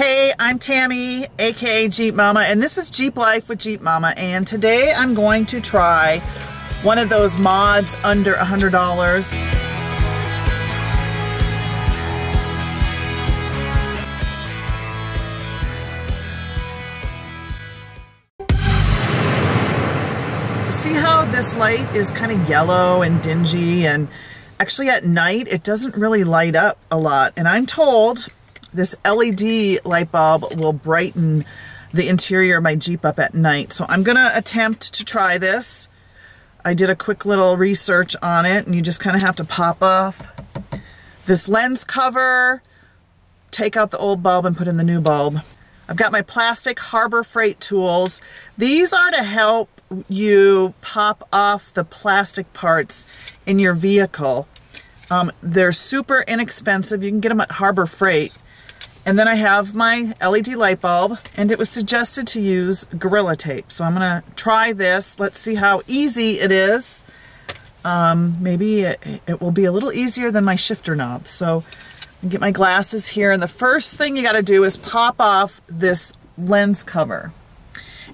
Hey, I'm Tammy, aka Jeep Momma, and this is Jeep Life with Jeep Momma, and today I'm going to try one of those mods under $100. See how this light is kind of yellow and dingy, and actually at night it doesn't really light up a lot, and I'm told this LED light bulb will brighten the interior of my Jeep up at night. So I'm gonna attempt to try this. I did a quick little research on it, and you just kind of have to pop off this lens cover, take out the old bulb and put in the new bulb. I've got my plastic Harbor Freight tools. These are to help you pop off the plastic parts in your vehicle. They're super inexpensive. You can get them at Harbor Freight. And then I have my LED light bulb, and it was suggested to use Gorilla Tape. So I'm gonna try this. Let's see how easy it is. Maybe it will be a little easier than my shifter knob. So I get my glasses here, and the first thing you gotta do is pop off this lens cover.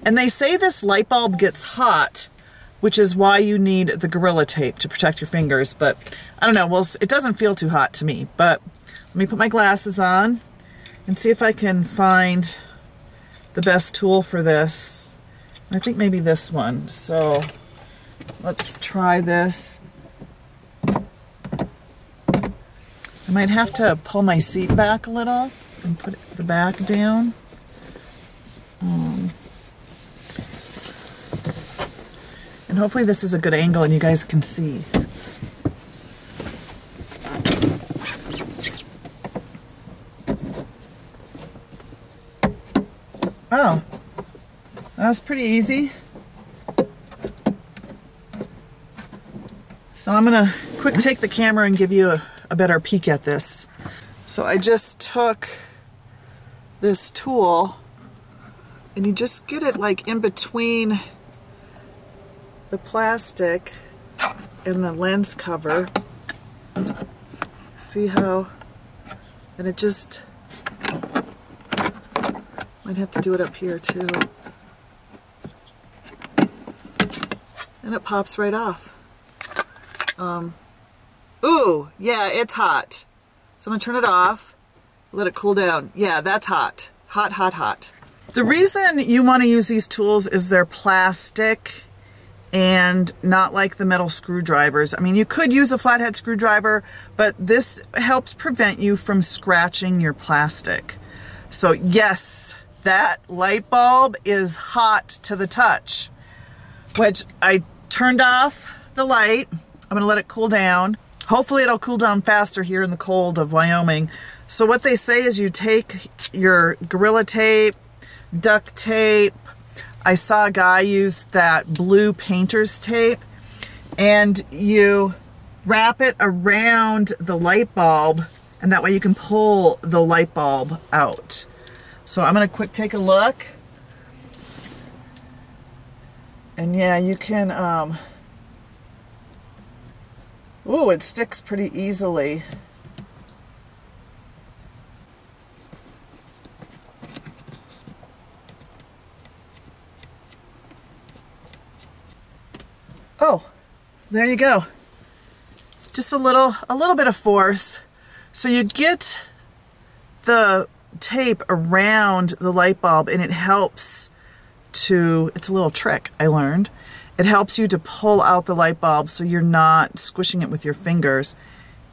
And they say this light bulb gets hot, which is why you need the Gorilla Tape to protect your fingers. But I don't know, well, it doesn't feel too hot to me. But let me put my glasses on and see if I can find the best tool for this. I think maybe this one. So let's try this. I might have to pull my seat back a little and put the back down. And hopefully this is a good angle and you guys can see. Oh, that's pretty easy. So I'm gonna quick take the camera and give you a better peek at this. So I just took this tool, and you just get it like in between the plastic and the lens cover. See how, and it just, might have to do it up here too. And it pops right off. Ooh, yeah, it's hot. So I'm gonna turn it off, let it cool down. Yeah, that's hot. Hot, hot, hot. The reason you wanna use these tools is they're plastic and not like the metal screwdrivers. I mean, you could use a flathead screwdriver, but this helps prevent you from scratching your plastic. So yes, that light bulb is hot to the touch, which I turned off the light. I'm gonna let it cool down. Hopefully it'll cool down faster here in the cold of Wyoming. So what they say is you take your Gorilla Tape, duct tape. I saw a guy use that blue painter's tape, and you wrap it around the light bulb, and that way you can pull the light bulb out. So I'm gonna quick take a look. And yeah, you can, ooh, it sticks pretty easily. Oh, there you go. Just a little bit of force. So you get the tape around the light bulb, and it helps to, it's a little trick I learned. It helps you to pull out the light bulb so you're not squishing it with your fingers,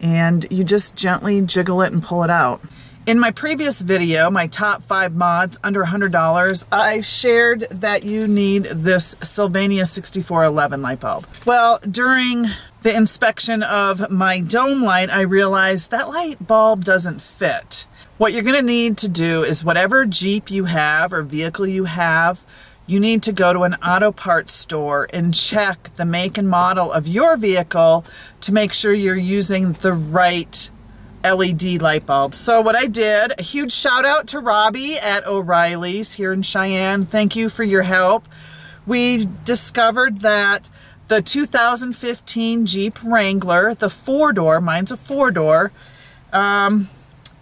and you just gently jiggle it and pull it out. In my previous video, my top 5 mods under $100, I shared that you need this Sylvania 6411 light bulb. Well, during the inspection of my dome light, I realized that light bulb doesn't fit. What you're gonna need to do is whatever Jeep you have or vehicle you have, you need to go to an auto parts store and check the make and model of your vehicle to make sure you're using the right LED light bulb. So what I did, a huge shout out to Robbie at O'Reilly's here in Cheyenne. Thank you for your help. We discovered that the 2015 Jeep Wrangler, the 4-door, mine's a 4-door,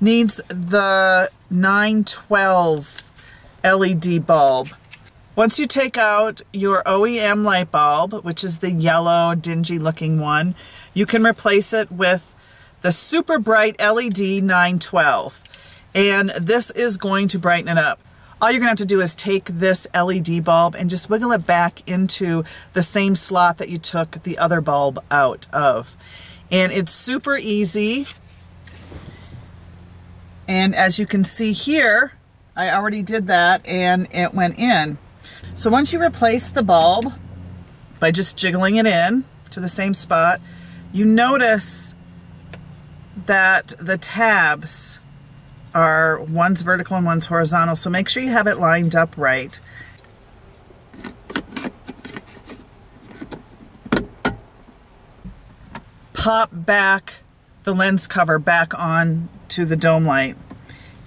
needs the 912 LED bulb. Once you take out your OEM light bulb, which is the yellow, dingy looking one, you can replace it with the super bright LED 912. And this is going to brighten it up. All you're gonna have to do is take this LED bulb and just wiggle it back into the same slot that you took the other bulb out of. And it's super easy. And as you can see here, I already did that and it went in. So once you replace the bulb by just jiggling it in to the same spot, you notice that the tabs are, one's vertical and one's horizontal, so make sure you have it lined up right. Pop back the lens cover back on to the dome light.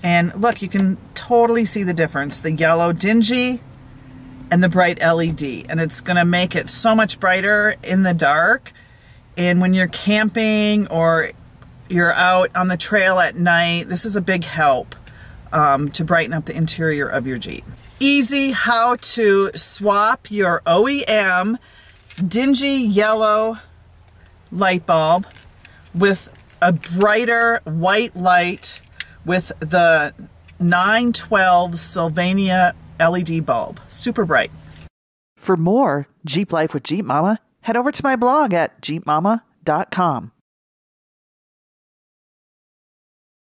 And look, you can totally see the difference. The yellow dingy and the bright LED. And it's gonna make it so much brighter in the dark. And when you're camping or you're out on the trail at night, this is a big help to brighten up the interior of your Jeep. Easy how to swap your OEM dingy yellow light bulb with a brighter white light with the 912 Sylvania LED bulb. Super bright. For more Jeep Life with Jeep Mama, head over to my blog at jeepmama.com.